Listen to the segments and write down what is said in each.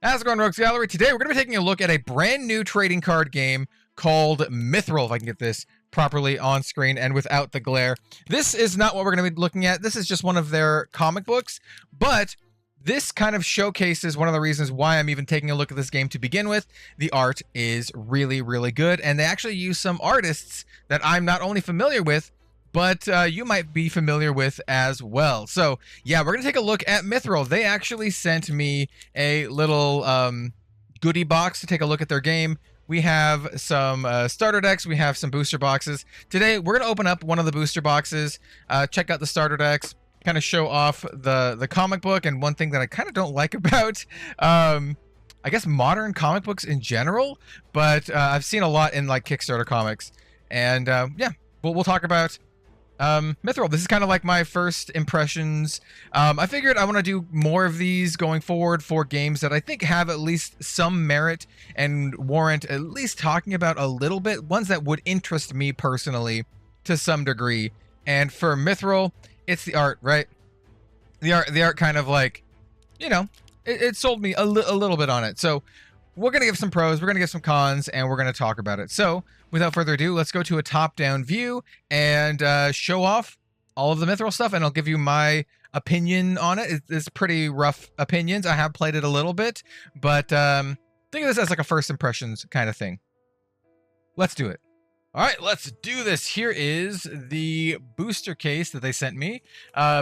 How's it going, Rogues Gallery? Today we're going to be taking a look at a brand new trading card game called Mythrel, if I can get this properly on screen and without the glare. This is not what we're going to be looking at. This is just one of their comic books, but this kind of showcases one of the reasons why I'm even taking a look at this game to begin with. The art is really, really good, and they actually use some artists that I'm not only familiar with, but you might be familiar with as well. So yeah, we're gonna take a look at Mythrel. They actually sent me a little goodie box to take a look at their game. We have some starter decks, we have some booster boxes. Today we're gonna open up one of the booster boxes, check out the starter decks, kind of show off the comic book. And one thing that I kind of don't like about I guess modern comic books in general, but I've seen a lot in like Kickstarter comics. And yeah, we'll talk about Mythrel. This is kind of like my first impressions. I figured I want to do more of these going forward for games that I think have at least some merit and warrant at least talking about a little bit, ones that would interest me personally to some degree. And for Mythrel, it's the art, right? The art kind of like, you know, it sold me a little bit on it. So we're going to give some pros, we're going to give some cons, and we're going to talk about it. So without further ado, let's go to a top-down view and show off all of the Mythrel stuff, and I'll give you my opinion on it. It's pretty rough opinions. I have played it a little bit, but think of this as like a first impressions kind of thing. Let's do it. All right, let's do this. Here is the booster case that they sent me.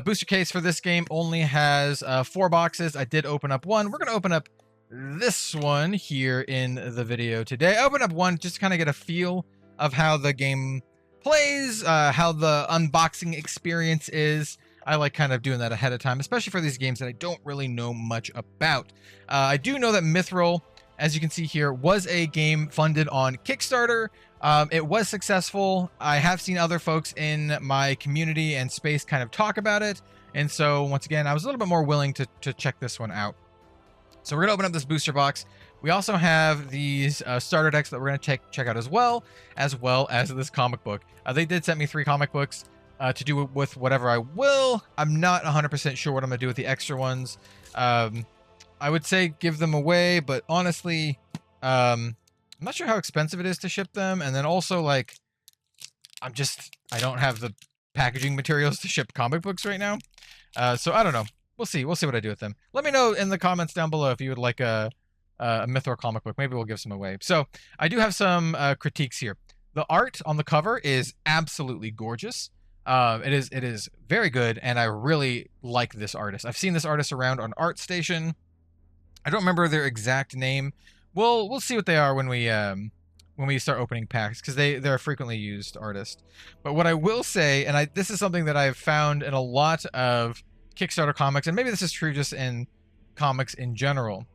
Booster case for this game only has 4 boxes. I did open up one. We're going to open up this one here in the video today. I opened up one just to kind of get a feel of how the game plays, how the unboxing experience is. I like kind of doing that ahead of time, especially for these games that I don't really know much about. I do know that Mythrel, as you can see here, was a game funded on Kickstarter. It was successful. I have seen other folks in my community and space kind of talk about it. And so once again, I was a little bit more willing to check this one out. So we're going to open up this booster box. We also have these starter decks that we're going to check out as well as this comic book. They did send me 3 comic books to do with whatever I will. I'm not 100% sure what I'm going to do with the extra ones. I would say give them away, but honestly, I'm not sure how expensive it is to ship them. And then also, like, I don't have the packaging materials to ship comic books right now. So I don't know. We'll see what I do with them. Let me know in the comments down below if you would like a Mythrel comic book. Maybe we'll give some away. So I do have some critiques here. The art on the cover is absolutely gorgeous. It is very good, and I really like this artist. I've seen this artist around on ArtStation. I don't remember their exact name. We'll see what they are when we start opening packs, because they're a frequently used artist. But what I will say, and this is something that I've found in a lot of Kickstarter comics, and maybe this is true just in comics in general,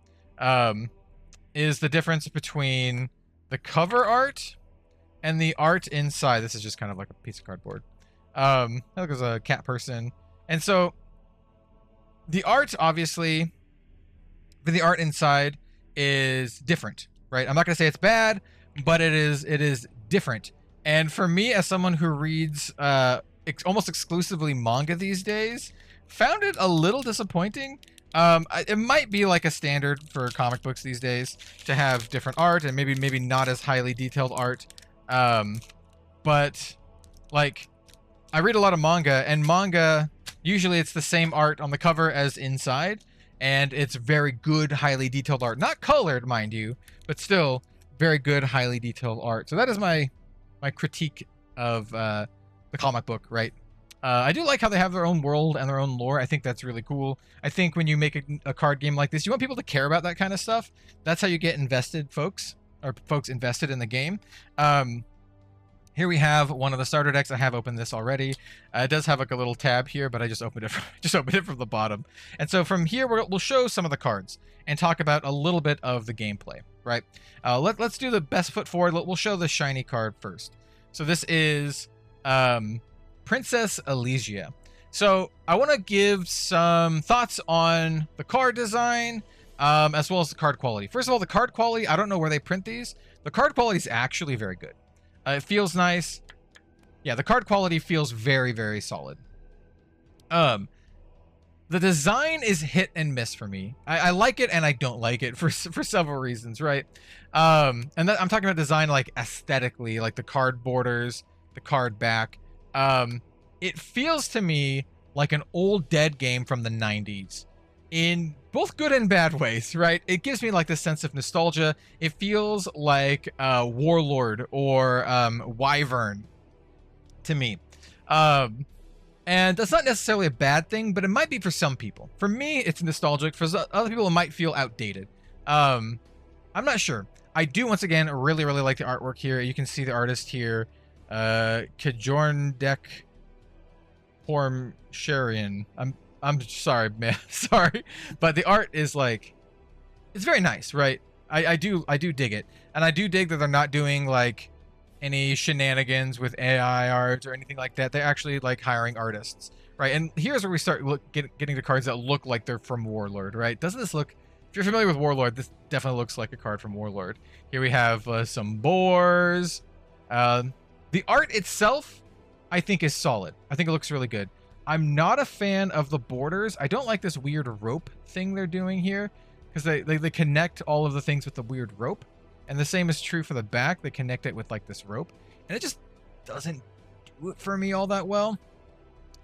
is the difference between the cover art and the art inside. This is just kind of like a piece of cardboard. Look, there's a cat person. And so the art, obviously, for the art inside is different, right? I'm not going to say it's bad, but it is different. And for me, as someone who reads almost exclusively manga these days, found it a little disappointing. It might be like a standard for comic books these days to have different art and maybe not as highly detailed art. But like, I read a lot of manga, and manga, usually it's the same art on the cover as inside, and it's very good, highly detailed art. Not colored, mind you, but still very good, highly detailed art. So that is my critique of the comic book, right? I do like how they have their own world and their own lore. I think that's really cool. I think when you make a card game like this, you want people to care about that kind of stuff. That's how you get invested, folks invested in the game. Here we have one of the starter decks. I have opened this already. It does have like a little tab here, but I just opened it from the bottom. And so from here, we'll show some of the cards and talk about a little bit of the gameplay, right? Let's do the best foot forward. We'll show the shiny card first. So this is Princess Elysia. So I want to give some thoughts on the card design, as well as the card quality. First of all, the card quality, I don't know where they print these. The card quality is actually very good. It feels nice. Yeah, the card quality feels very, very solid. The The design is hit and miss for me. I like it and I don't like it for several reasons, right? And I'm talking about design like aesthetically, like the card borders, the card back. It feels to me like an old dead game from the 90s in both good and bad ways, right? It gives me like this sense of nostalgia. It feels like Warlord or Wyvern to me. And that's not necessarily a bad thing, but it might be for some people. For me, it's nostalgic. For other people, it might feel outdated. I'm not sure. I do, once again, really, really like the artwork here. You can see the artist here. Kjorndek Hormsherian. I'm sorry, man. Sorry. But the art is like, it's very nice, right? I do dig it. And I do dig that they're not doing like any shenanigans with AI art or anything like that. They're actually like hiring artists, right? And here's where we start getting to cards that look like they're from Warlord, right? Doesn't this look, if you're familiar with Warlord, this definitely looks like a card from Warlord. Here we have some boars. The art itself, I think, is solid. I think it looks really good. I'm not a fan of the borders. I don't like this weird rope thing they're doing here because they connect all of the things with the weird rope. And the same is true for the back. They connect it with like this rope. And it just doesn't do it for me all that well.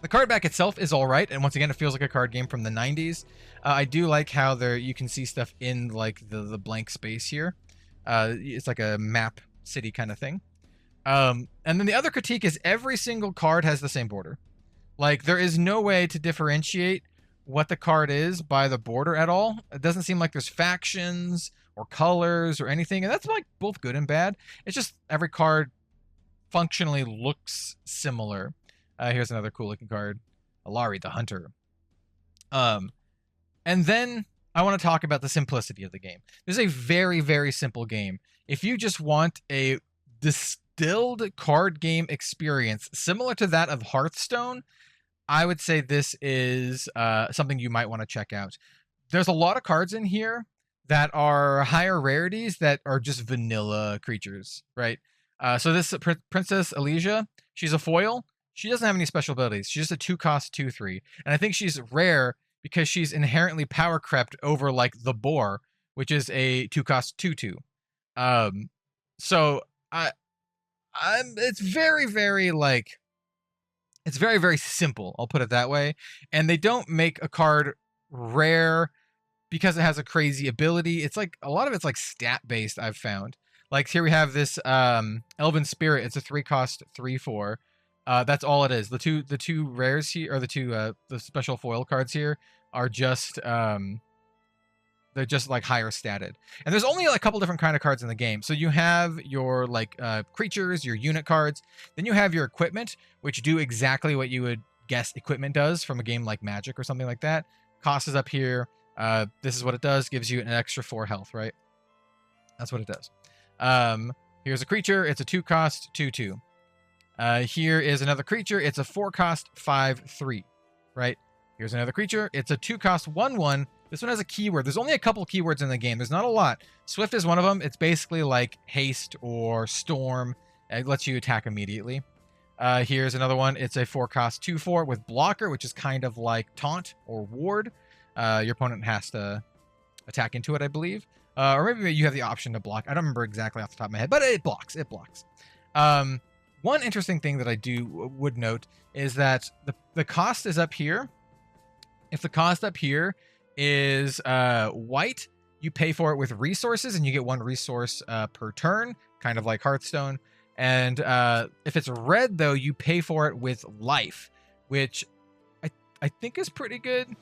The card back itself is all right. And once again, it feels like a card game from the 90s. I do like how you can see stuff in like the blank space here. It's like a map city kind of thing. And then the other critique is every single card has the same border. Like there is no way to differentiate what the card is by the border at all. It doesn't seem like there's factions or colors or anything, and that's like both good and bad. It's just every card functionally looks similar. Here's another cool looking card, Alari the Hunter. And then I want to talk about the simplicity of the game. This is a very, very simple game. If you just want a distilled card game experience similar to that of Hearthstone, I would say this is something you might want to check out. There's a lot of cards in here that are higher rarities that are just vanilla creatures, right? So this Princess Elysia, she's a foil. She doesn't have any special abilities. She's just a 2-cost 2/3. And I think she's rare because she's inherently power crept over like the Boar, which is a 2-cost 2/2. So it's very, very like, it's very, very simple. I'll put it that way. And they don't make a card rare because it has a crazy ability. It's like a lot of it's like stat based, I've found. Like here we have this Elven Spirit. It's a 3-cost 3/4. That's all it is. The two rares here, or the special foil cards here, are just they're just like higher statted. And there's only like a couple different kind of cards in the game. So you have your like creatures, your unit cards. Then you have your equipment, which do exactly what you would guess equipment does from a game like Magic or something like that. Cost is up here. This is what it does. Gives you an extra 4 health, right? That's what it does. Here's a creature. It's a 2-cost 2/2. Here is another creature. It's a 4-cost 5/3, right? Here's another creature. It's a 2-cost 1/1. This one has a keyword. There's only a couple keywords in the game. There's not a lot. Swift is one of them. It's basically like haste or storm. It lets you attack immediately. Here's another one. It's a 4-cost 2/4 with blocker, which is kind of like taunt or ward. Your opponent has to attack into it, I believe. Or maybe you have the option to block. I don't remember exactly off the top of my head, but it blocks. It blocks. One interesting thing that I would note is that the cost is up here. If the cost up here is white, you pay for it with resources, and you get 1 resource per turn, kind of like Hearthstone. And if it's red, though, you pay for it with life, which I think is pretty good.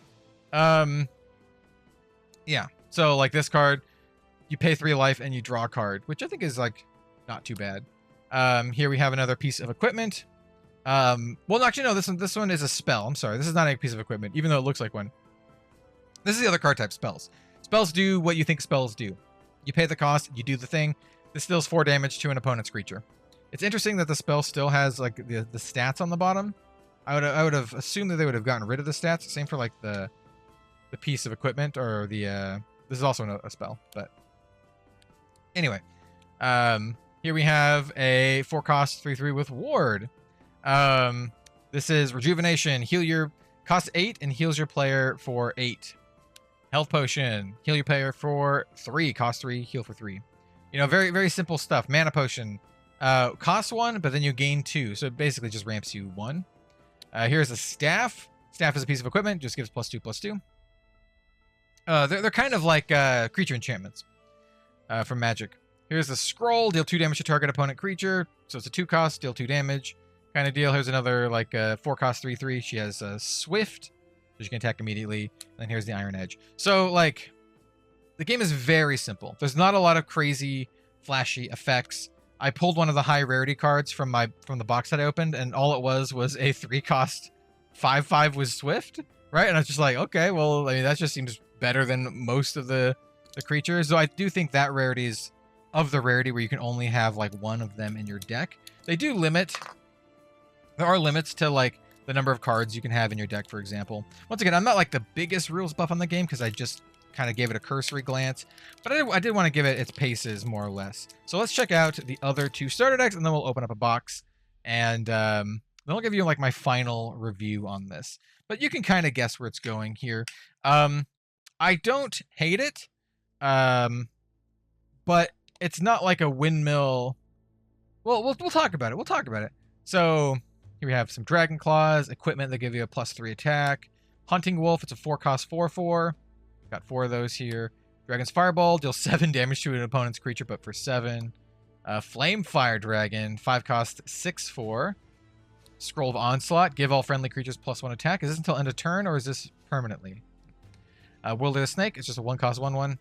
Yeah. So like this card, you pay 3 life and you draw a card, which I think is like not too bad. Here we have another piece of equipment. Well, actually, no, this one is a spell. I'm sorry. This is not a piece of equipment, even though it looks like one. This is the other card type, spells. Spells do what you think spells do. You pay the cost, you do the thing. This deals 4 damage to an opponent's creature. It's interesting that the spell still has like the stats on the bottom. I would have assumed that they would have gotten rid of the stats. Same for like the piece of equipment, or the this is also a spell, but anyway. Here we have a 4-cost 3/3 with ward. This is rejuvenation. Heal your Costs 8 and heals your player for 8. Health potion. Heal your player for 3. Cost 3, heal for 3. You know, very, very simple stuff. Mana potion. Costs 1, but then you gain 2. So it basically just ramps you 1. Here's a staff. Staff is a piece of equipment. Just gives +2/+2. They're kind of like creature enchantments from Magic. Here's the scroll. Deal 2 damage to target opponent creature. So it's a 2 cost. Deal 2 damage. Kind of deal. Here's another like 4 cost 3/3. She has Swift. So she can attack immediately. And then here's the Iron Edge. So like the game is very simple. There's not a lot of crazy flashy effects. I pulled one of the high rarity cards from the box that I opened, and all it was a 3 cost 5/5 with Swift, right? And I was just like, okay, well, I mean, that just seems better than most of the creatures. So I do think that rarity is of the rarity where you can only have like one of them in your deck. They do limit. There are limits to like the number of cards you can have in your deck, for example. Once again, I'm not like the biggest rules buff on the game because I just kind of gave it a cursory glance, but I did want to give it its paces more or less. So let's check out the other 2 starter decks, and then we'll open up a box, and then I'll give you like my final review on this. But you can kind of guess where it's going here. I don't hate it, but it's not like a windmill. Well, we'll talk about it. We'll talk about it. So here we have some Dragon Claws, equipment that give you a +3 attack. Hunting Wolf, it's a 4 cost 4/4. Got 4 of those here. Dragon's Fireball, deal 7 damage to an opponent's creature, but for 7. Flame Fire Dragon, 5 cost 6/4. Scroll of Onslaught, give all friendly creatures +1 attack. Is this until end of turn, or is this permanently? World of the Snake, it's just a 1 cost 1/1.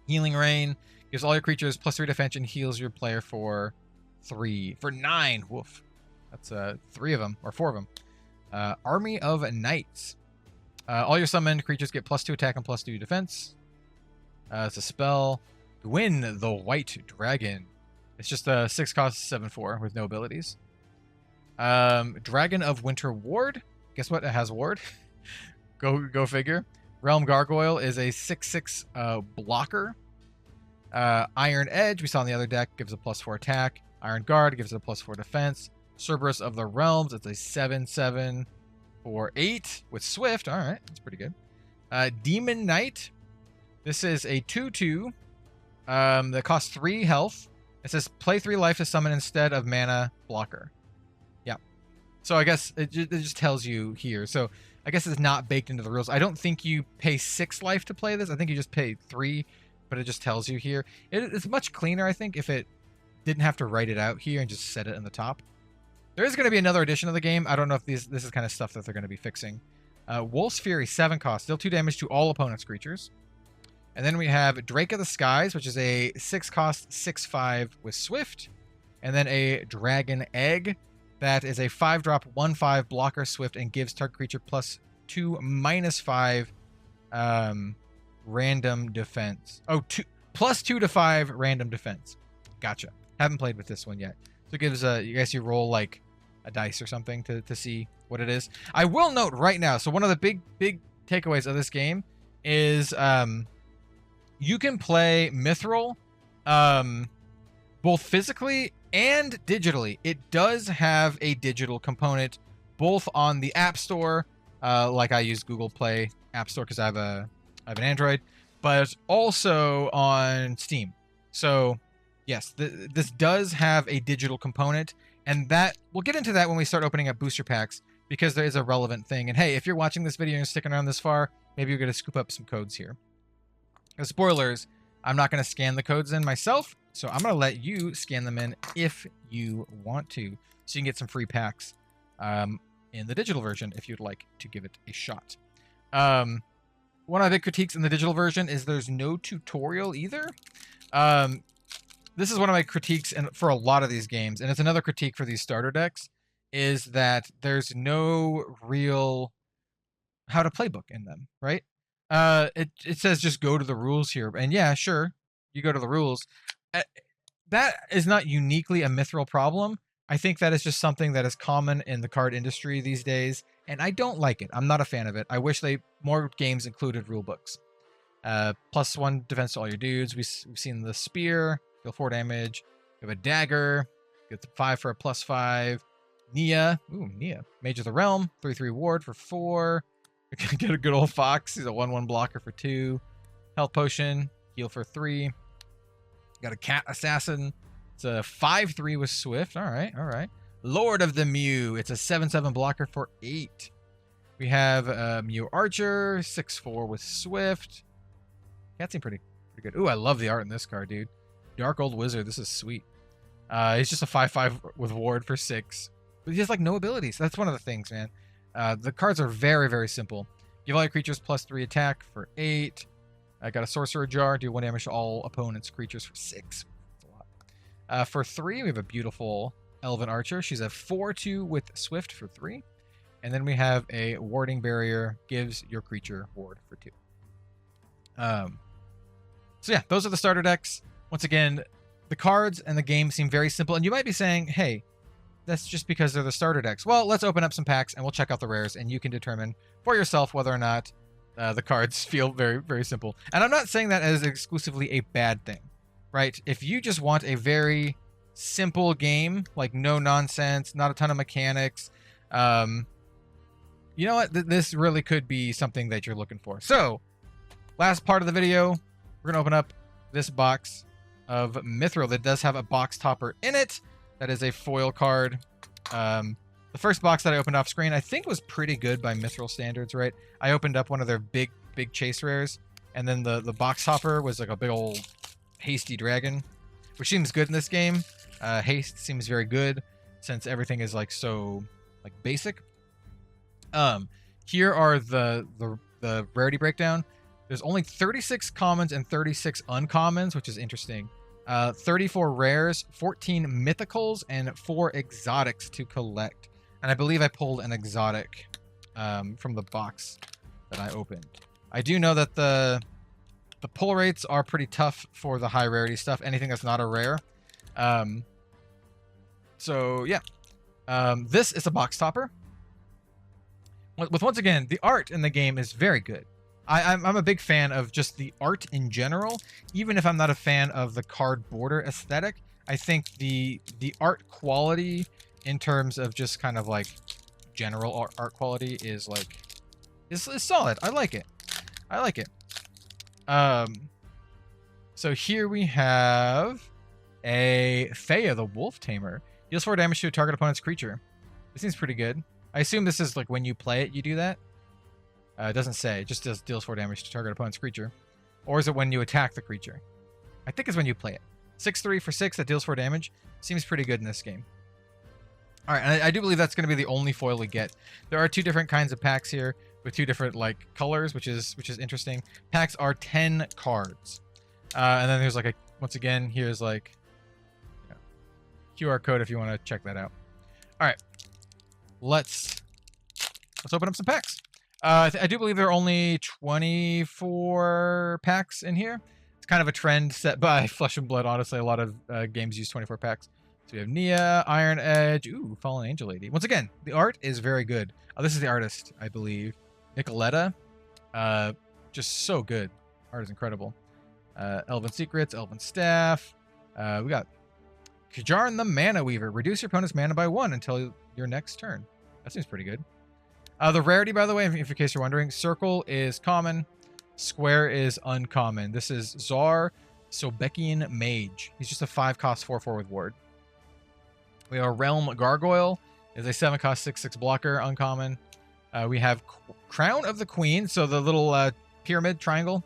Healing Rain, gives all your creatures +3 defense and heals your player for 3. For 9, woof. That's 3 of them, or 4 of them. Army of Knights. All your summoned creatures get +2 attack and +2 defense. It's a spell. Gwyn the White Dragon. It's just a 6 cost 7/4 with no abilities. Dragon of Winter Ward. Guess what? It has Ward. Go figure. Realm Gargoyle is a 6/6 blocker. Iron Edge, we saw on the other deck, gives a +4 attack. Iron Guard gives it a +4 defense. Cerberus of the Realms, it's a 7/7 for 8 with Swift. All right, that's pretty good. Demon Knight. This is a 2/2 that costs 3 health. It says play 3 life to summon instead of mana blocker. Yeah. So I guess it just tells you here. So I guess it's not baked into the rules. I don't think you pay 6 life to play this. I think you just pay 3, but it just tells you here. It's much cleaner, I think, if it didn't have to write it out here and just set it in the top. There is going to be another edition of the game. I don't know if this is kind of stuff that they're going to be fixing. Wolf's Fury, 7 cost. Deal 2 damage to all opponent's creatures. And then we have Drake of the Skies, which is a 6 cost 6/5 with Swift. And then a Dragon Egg. That is a 5-drop 1/5 blocker Swift and gives target creature +2/-5 random defense. Oh, +2 to 5 random defense. Gotcha. Haven't played with this one yet. So it gives you guys, you roll like a dice or something to see what it is. I will note right now, so one of the big takeaways of this game is you can play Mythrel both physically and digitally. It does have a digital component both on the App Store, like I use Google Play App Store because I have an Android, but also on Steam. So yes, this does have a digital component, and that we'll get into that when we start opening up booster packs, because there is a relevant thing. And hey, if you're watching this video and you're sticking around this far, maybe you're going to scoop up some codes here. Spoilers, I'm not going to scan the codes in myself, so I'm going to let you scan them in if you want to, so you can get some free packs in the digital version if you'd like to give it a shot. One of the big critiques in the digital version is there's no tutorial either. This is one of my critiques for a lot of these games, and it's another critique for these starter decks, is that there's no real how to play book in them, right? It says just go to the rules here, and yeah, sure, you go to the rules. That is not uniquely a Mythrel problem. I think that is just something that is common in the card industry these days, and I don't like it. I'm not a fan of it. I wish more games included rule books. +1 defense to all your dudes. We've seen the spear, deal 4 damage. We have a dagger, get the 5 for a +5. Nia. Ooh, Nia. Mage of the Realm. 3/3 ward for 4. Get a good old Fox. He's a 1/1 blocker for 2. Health Potion. Heal for 3. Got a Cat Assassin. It's a 5/3 with Swift. All right, all right. Lord of the Mew. It's a 7/7 blocker for 8. We have Mew Archer. 6/4 with Swift. Cat seems pretty good. Ooh, I love the art in this card, dude. Dark Old Wizard. This is sweet. He's just a 5/5 with Ward for 6. But he has like no abilities. That's one of the things, man. The cards are very, very simple. Give all your creatures +3 attack for 8. I got a Sorcerer Jar. Do 1 damage to all opponents' creatures for 6. That's a lot. For 3, we have a beautiful Elven Archer. She's a 4/2 with Swift for 3. And then we have a Warding Barrier. Gives your creature Ward for 2. So yeah, those are the starter decks. Once again, the cards and the game seem very simple. And you might be saying, hey, that's just because they're the starter decks. Well, let's open up some packs and we'll check out the rares. And you can determine for yourself whether or not the cards feel very, very simple. And I'm not saying that as exclusively a bad thing, right? If you just want a very simple game, like no nonsense, not a ton of mechanics, you know what? This really could be something that you're looking for. So, last part of the video, we're going to open up this box of Mythrel that does have a box topper in it. That is a foil card. The first box that I opened off screen, I think was pretty good by Mythrel standards, right? I opened up one of their big chase rares, and then the box topper was like a big old hasty dragon, which seems good in this game. Haste seems very good since everything is like so like basic. Here are the rarity breakdown. There's only 36 commons and 36 uncommons, which is interesting. 34 rares, 14 mythicals, and 4 exotics to collect. And I believe I pulled an exotic from the box that I opened. I do know that the pull rates are pretty tough for the high rarity stuff. Anything that's not a rare. So yeah, this is a box topper. With once again, the art in the game is very good. I'm a big fan of just the art in general, even if I'm not a fan of the card border aesthetic. I think the art quality in terms of just kind of like general art quality is like is solid. I like it. I like it. So here we have a Thea, the Wolf Tamer. Deals 4 damage to a target opponent's creature. This seems pretty good. I assume this is like when you play it, you do that. It doesn't say. It just deals 4 damage to target opponent's creature. Or is it when you attack the creature? I think it's when you play it. 6/3 for 6 that deals 4 damage. Seems pretty good in this game. All right, and I do believe that's going to be the only foil we get. There are 2 different kinds of packs here with 2 different like colors, which is interesting. Packs are 10 cards. And then there's like once again, here's like QR code if you want to check that out. All right, let's open up some packs. I do believe there are only 24 packs in here. It's kind of a trend set by Flesh and Blood. Honestly, a lot of games use 24 packs. So we have Nia, Iron Edge, ooh, Fallen Angel Lady. Once again, the art is very good. Oh, this is the artist, I believe. Nicoletta. Just so good. Art is incredible. Elven Secrets, Elven Staff. We got Kajarn the Mana Weaver. Reduce your opponent's mana by 1 until your next turn. That seems pretty good. The rarity, by the way, in case you're wondering, circle is common, square is uncommon. This is Czar Sobekian Mage. He's just a 5-cost 4/4 with Ward. We have a Realm Gargoyle. Is a 7-cost 6/6 blocker, uncommon. We have Crown of the Queen, so the little pyramid triangle.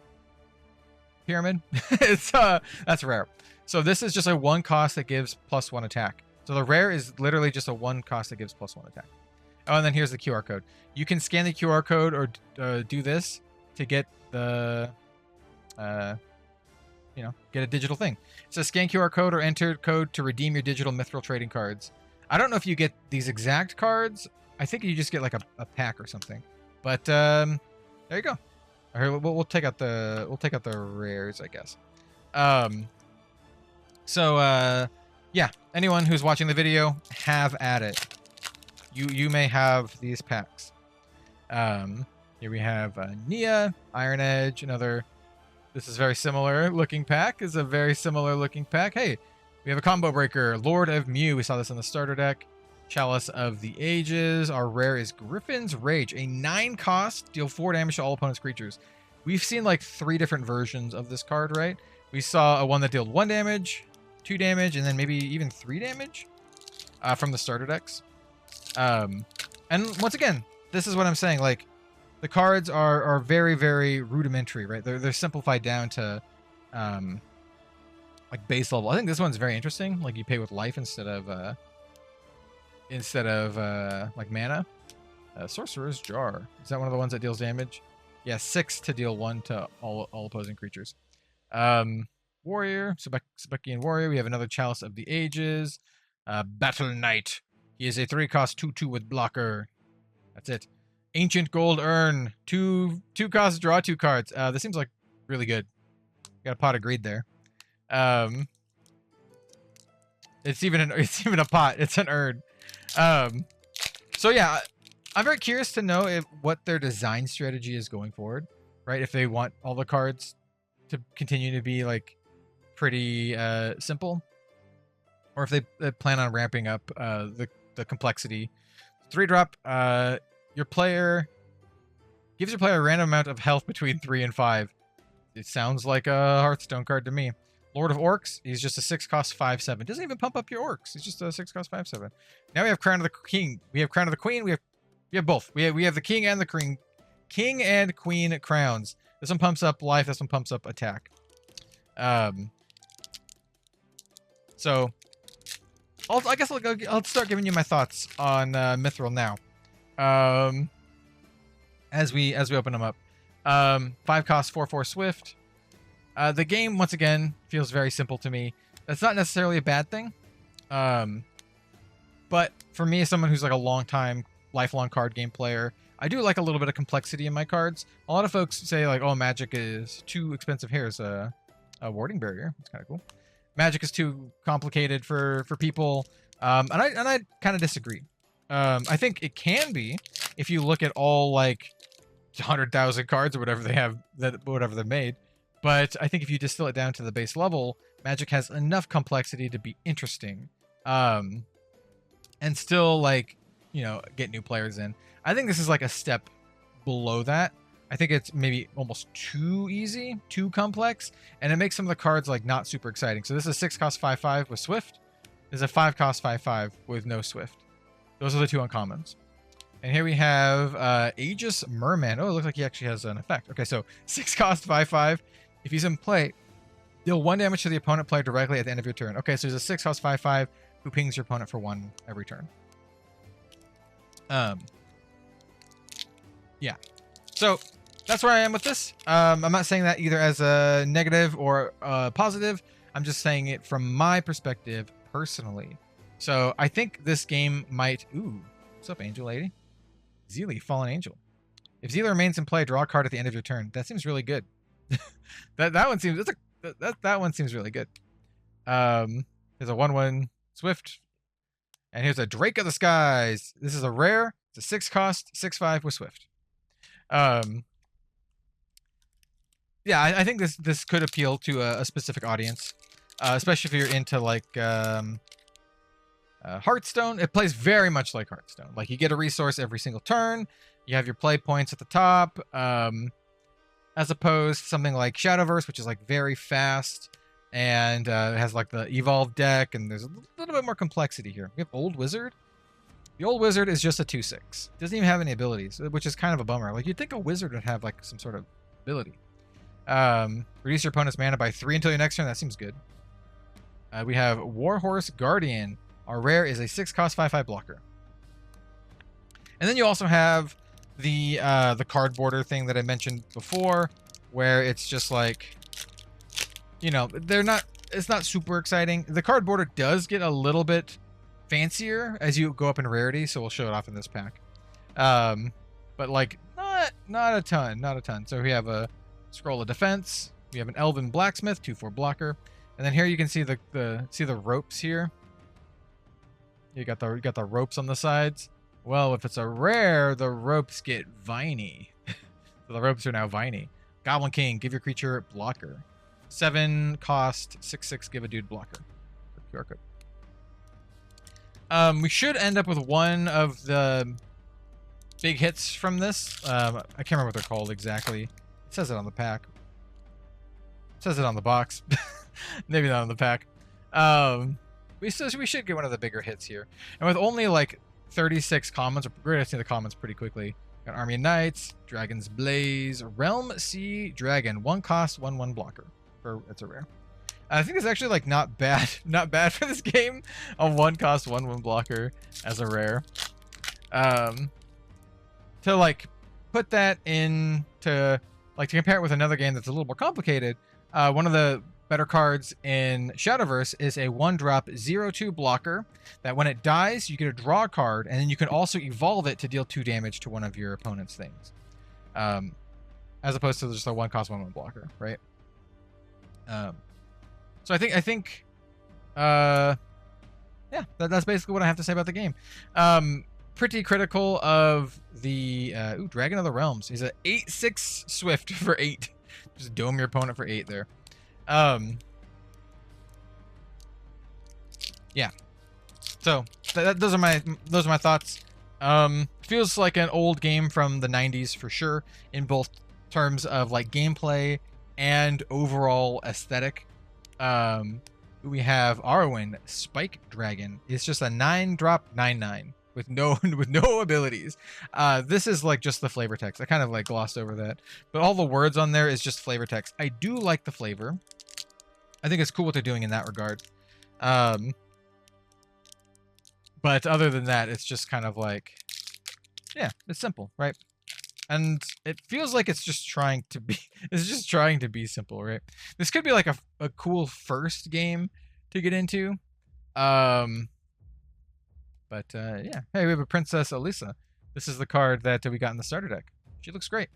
Pyramid. That's rare. So this is just a 1 cost that gives +1 attack. So the rare is literally just a 1 cost that gives +1 attack. Oh, and then here's the QR code. You can scan the QR code or do this to get the, get a digital thing. It says scan QR code or enter code to redeem your digital Mythrel trading cards. I don't know if you get these exact cards. I think you just get like a pack or something. But there you go. All right, we'll take out the rares, I guess. Yeah. Anyone who's watching the video, have at it. You may have these packs. Here we have Nia, Iron Edge, another. This is very similar looking pack. Is a very similar looking pack. Hey, we have a combo breaker, Lord of Mew. We saw this in the starter deck. Chalice of the Ages. Our rare is Griffin's Rage, a 9 cost, deal 4 damage to all opponent's creatures. We've seen like 3 different versions of this card, right? We saw a one that dealt 1 damage, 2 damage, and then maybe even 3 damage from the starter decks. And once again, this is what I'm saying. Like, the cards are very, very rudimentary, right? They're simplified down to like base level. I think this one's very interesting. Like, you pay with life instead of like mana. Sorcerer's Jar. Is that one of the ones that deals damage? Yeah, 6 to deal 1 to all opposing creatures. Warrior, Sebekian Warrior. We have another Chalice of the Ages. Battle Knight. He is a 3-cost 2/2 with blocker. That's it. Ancient Gold Urn. 2 costs, draw 2 cards. This seems like really good. Got a pot of greed there. It's even a pot. It's an urn. So yeah, I'm very curious to know what their design strategy is going forward, right? If they want all the cards to continue to be like pretty simple, or if they plan on ramping up the complexity. 3-drop. Your player gives your player a random amount of health between 3 and 5. It sounds like a Hearthstone card to me. Lord of Orcs. He's just a 6-cost 5/7. Doesn't even pump up your orcs. He's just a 6-cost 5/7. Now we have Crown of the King. We have Crown of the Queen. We have both. We have the King and the Queen. King and Queen crowns. This one pumps up life. This one pumps up attack. So I guess I'll start giving you my thoughts on Mythrel now. As we open them up. 5 cost 4/4 Swift. The game, once again, feels very simple to me. That's not necessarily a bad thing. But for me, as someone who's like a lifelong card game player, I do like a little bit of complexity in my cards. A lot of folks say like, oh, Magic is too expensive. Here's a warding barrier. It's kind of cool. Magic is too complicated for people. And I kind of disagree. I think it can be if you look at all like 100,000 cards or whatever they have, whatever they're made. But I think if you distill it down to the base level, Magic has enough complexity to be interesting. And still, like, you know, get new players in. I think this is like a step below that. I think it's maybe almost too easy, too complex, and it makes some of the cards like not super exciting. So this is a 6-cost 5/5 with Swift. This is a 5-cost 5/5 with no Swift. Those are the 2 uncommons. And here we have Aegis Merman. Oh, it looks like he actually has an effect. Okay, so 6-cost 5/5. If he's in play, deal 1 damage to the opponent player directly at the end of your turn. Okay, so he's a 6-cost 5/5 who pings your opponent for 1 every turn. Yeah. So that's where I am with this. I'm not saying that either as a negative or a positive. I'm just saying it from my perspective personally. So I think this game might... Ooh, what's up, Angel Lady? Zeely, Fallen Angel. If Zeely remains in play, draw a card at the end of your turn. That seems really good. that one seems... That one seems really good. There's a 1/1 Swift. And here's a Drake of the Skies. This is a rare. It's a 6-cost 6/5 with Swift. Yeah, I think this could appeal to a specific audience, especially if you're into like Hearthstone. It plays very much like Hearthstone. Like, you get a resource every single turn. You have your play points at the top, as opposed to something like Shadowverse, which is like very fast and it has like the evolved deck, and there's a little bit more complexity here. We have Old Wizard. The Old Wizard is just a 2/6. Doesn't even have any abilities, which is kind of a bummer. Like, you'd think a wizard would have like some sort of ability. Reduce your opponent's mana by 3 until your next turn. That seems good. We have Warhorse Guardian. Our rare is a 6-cost 5/5 blocker. And then you also have the card border thing that I mentioned before, where it's just like, you know, it's not super exciting. The card border does get a little bit fancier as you go up in rarity, so we'll show it off in this pack. But like not a ton. So we have a Scroll of Defense. We have an Elven Blacksmith, 2/4 blocker, and then here you can see the ropes here. You got the ropes on the sides. Well, if it's a rare, the ropes get viney. So the ropes are now viney. Goblin King, give your creature blocker. 7 cost 6/6, give a dude blocker. QR code. We should end up with one of the big hits from this. I can't remember what they're called exactly. It says it on the pack. It says it on the box. Maybe not on the pack. We should get one of the bigger hits here. And with only like 36 commons, we're going to see the commons pretty quickly. Got Army of Knights, Dragon's Blaze, Realm Sea Dragon. 1 cost, 1/1 blocker. It's a rare. I think it's actually like not bad for this game. A 1 cost, 1/1 blocker as a rare. To like put that in to compare it with another game that's a little more complicated. One of the better cards in Shadowverse is a 1-drop 0/2 blocker that when it dies, you get to draw a card, and then you can also evolve it to deal 2 damage to one of your opponent's things. As opposed to just a 1 cost 1/1 blocker, right? So I think yeah, that's basically what I have to say about the game. Pretty critical of the Dragon of the Realms. He's a 8/6 Swift for 8. Just dome your opponent for 8 there. Yeah. So those are my thoughts. Feels like an old game from the 90s for sure, in both terms of like gameplay and overall aesthetic. We have Arwen Spike Dragon. It's just a 9-drop 9/9 with no abilities. This is like just the flavor text. I kind of like glossed over that, but all the words on there is just flavor text. I do like the flavor. I think it's cool what they're doing in that regard. But other than that, it's just kind of like, yeah, it's simple, right? And it feels like it's just trying to be simple, right? This could be like a cool first game to get into. Yeah. Hey, we have a Princess Elisa. This is the card that we got in the starter deck. She looks great.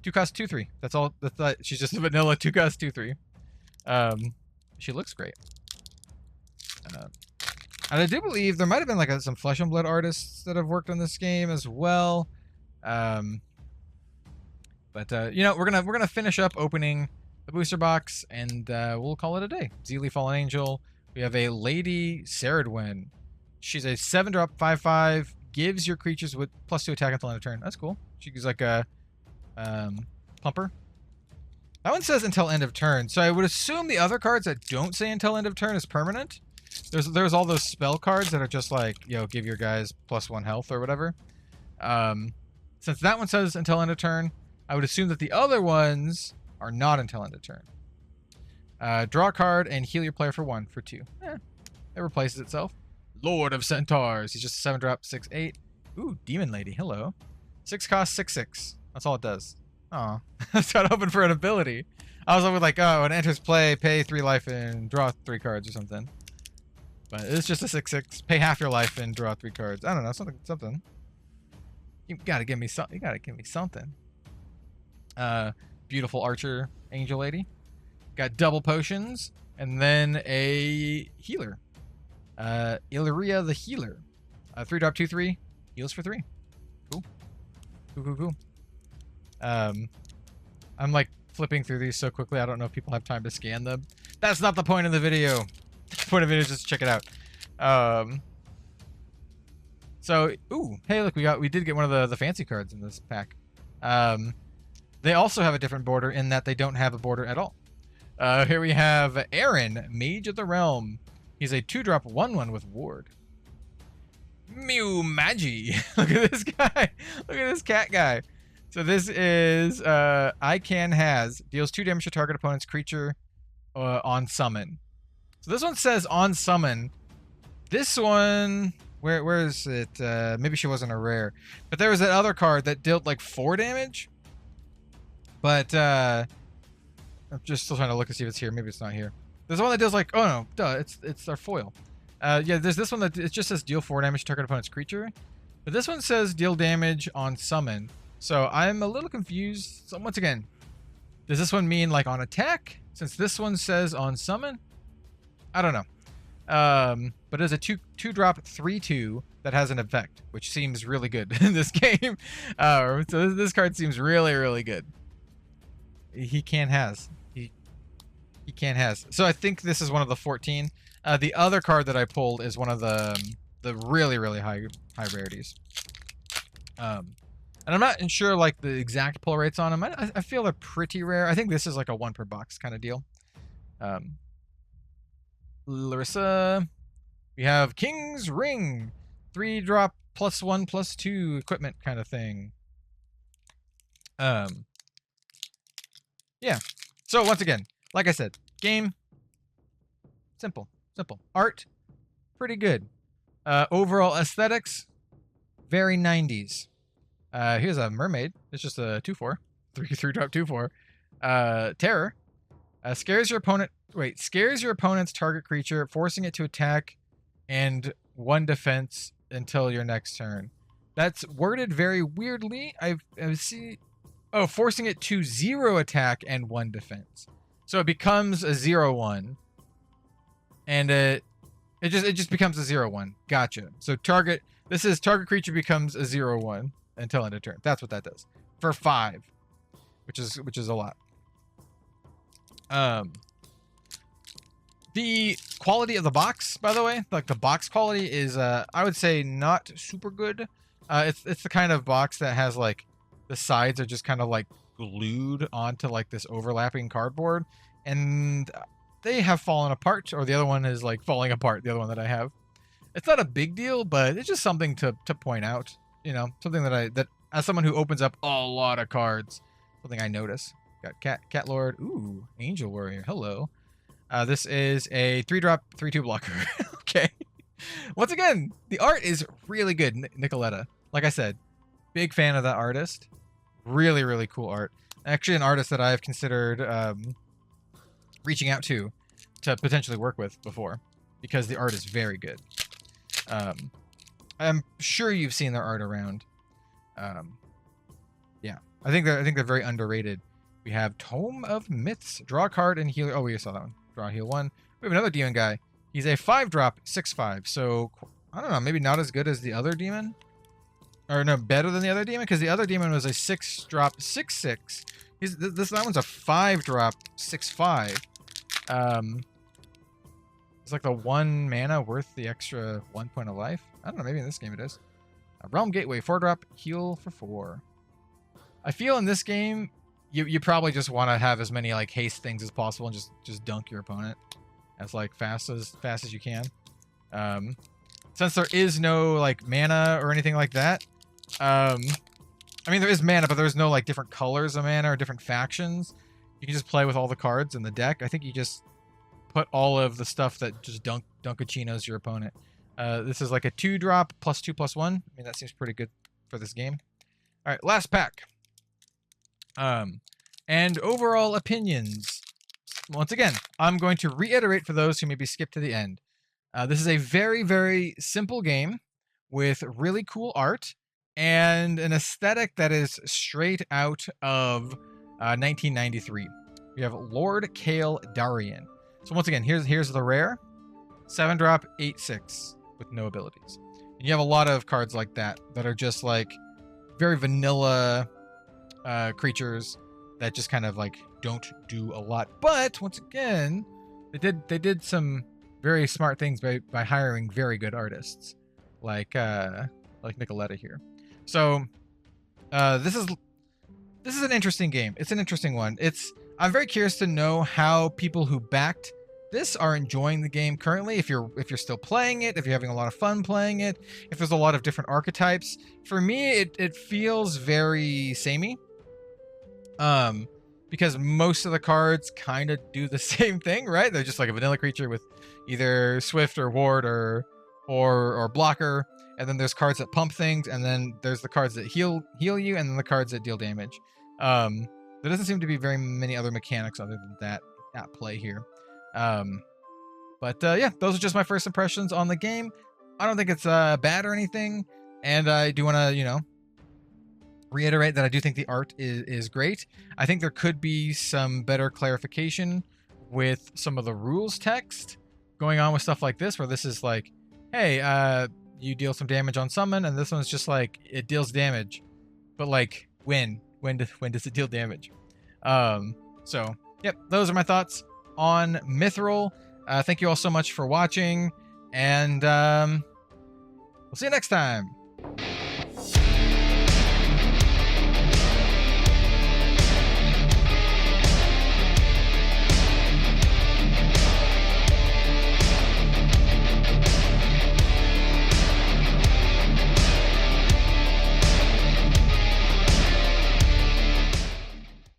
2 cost 2/3. That's all. She's just a vanilla 2 cost 2/3. She looks great. And I do believe there might have been like some Flesh and Blood artists that have worked on this game as well. You know, we're gonna finish up opening the booster box, and we'll call it a day. Zeely Fallen Angel. We have a Lady Ceridwen. She's a 7-drop 5/5. Gives your creatures with +2 attack until end of turn. That's cool. She's like a plumper. That one says until end of turn, so I would assume the other cards that don't say until end of turn is permanent. There's all those spell cards that are just like, you know, give your guys +1 health or whatever. Since that one says until end of turn, I would assume that the other ones are not until end of turn. Draw a card and heal your player for 1 for 2. It replaces itself. Lord of Centaurs. He's just a 7-drop 6/8. Ooh, Demon Lady. Hello. 6 cost 6/6. That's all it does. Aw. I was kind of hoping for an ability. I was hoping like, oh, when it enters play, pay 3 life and draw 3 cards or something. But it's just a 6/6. Pay half your life and draw 3 cards. I don't know, something. You gotta give me something. You gotta give me something. Beautiful Archer Angel Lady. Got double potions and then a healer. Illyria the Healer. 3-drop 2/3. Heals for 3. Cool. Cool. I'm like flipping through these so quickly, I don't know if people have time to scan them. That's not the point of the video. The point of it is just to check it out. So, ooh, hey, look, we did get one of the fancy cards in this pack. They also have a different border in that they don't have a border at all. Here we have Aaron, Mage of the Realm. He's a 2-drop 1/1 with Ward. Mew Magi. Look at this guy. Look at this cat guy. So this is has deals 2 damage to target opponent's creature on summon. So this one says on summon. This one, where is it? Maybe she wasn't a rare, but there was that other card that dealt like 4 damage. But I'm just still trying to look to see if it's here. Maybe it's not here. There's one that deals like, oh no, duh, it's our foil. Yeah, there's this one that it just says deal 4 damage to target opponent's creature, but this one says deal damage on summon. So I'm a little confused. So once again, does this one mean like on attack? Since this one says on summon, I don't know. But it's a 2-drop 3/2 that has an effect, which seems really good in this game. So this card seems really good. He can't has. So I think this is one of the 14. The other card that I pulled is one of the the really high rarities. And I'm not sure like the exact pull rates on them. I feel they're pretty rare. I think this is like a 1 per box kind of deal. Larissa, we have King's Ring, 3-drop +1/+2 equipment kind of thing. Yeah. So once again, like I said, game simple. Art, pretty good. Overall aesthetics, very 90s. Here's a mermaid. It's just a 2/4, 3-drop 2/4. Terror. Scares your opponent's target creature, forcing it to attack and 1 defense until your next turn. That's worded very weirdly. I see. Oh, forcing it to 0 attack and 1 defense. So it becomes a 0/1, and it just becomes a 0/1. Gotcha. So target creature becomes a 0/1 until end of turn. That's what that does for 5, which is a lot. The quality of the box, by the way, like the box quality is, I would say not super good. It's the kind of box that has like the sides are just kind of like glued onto like this overlapping cardboard, and they have fallen apart, or the other one is like falling apart. The other one that I have, it's not a big deal, but it's just something to point out. You know, something that as someone who opens up a lot of cards, something I notice. Got Cat Lord. Ooh, Angel Warrior. Hello. This is a 3-drop 3/2 blocker. Okay. Once again, the art is really good. Nicoletta. Like I said, big fan of that artist. Really cool art. Actually, an artist that I've considered reaching out to potentially work with before, because the art is very good. I'm sure you've seen their art around. Yeah, I think they're very underrated. We have Tome of Myths. Draw a card and heal. Oh, we saw that one. Draw, heal 1. We have another demon guy. He's a 5-drop 6/5. So I don't know, maybe not as good as the other demon, or no, better than the other demon, because the other demon was a 6-drop 6/6. That one's a 5-drop 6/5. It's like the 1 mana worth the extra 1 point of life. I don't know, maybe in this game it is. Realm Gateway, 4-drop, heal for 4. I feel in this game, you probably just want to have as many like haste things as possible and just dunk your opponent as like fast as you can. Since there is no like mana or anything like that. I mean, there is mana, but there's no like different colors of mana or different factions. You can just play with all the cards in the deck. I think you just put all of the stuff that just Dunkachinos your opponent. This is like a 2-drop +2/+1. I mean, that seems pretty good for this game. All right, last pack. And overall opinions. Once again, I'm going to reiterate for those who maybe skip to the end. This is a very simple game with really cool art and an aesthetic that is straight out of 1993. We have Lord Kale Darian. So once again, here's the rare. 7-drop 8/6 with no abilities. And you have a lot of cards like that are just like very vanilla creatures that just kind of like don't do a lot. But once again, they did some very smart things by hiring very good artists like Nicoletta here. So this is an interesting game. It's an interesting one. I'm very curious to know how people who backed this are enjoying the game currently. If you're still playing it, if you're having a lot of fun playing it, if there's a lot of different archetypes. For me, it feels very samey. Because most of the cards kind of do the same thing, right? They're just like a vanilla creature with either Swift or Ward or blocker, and then there's cards that pump things, and then there's the cards that heal you, and then the cards that deal damage. There doesn't seem to be very many other mechanics other than that at play here. Yeah, those are just my first impressions on the game. I don't think it's bad or anything, and I do want to, reiterate that I do think the art is great. I think there could be some better clarification with some of the rules text going on with stuff like this, where this is like, hey, you deal some damage on summon, and this one's just like, it deals damage, but like when does it deal damage? So yep, those are my thoughts on Mythrel. Thank you all so much for watching, and We'll see you next time.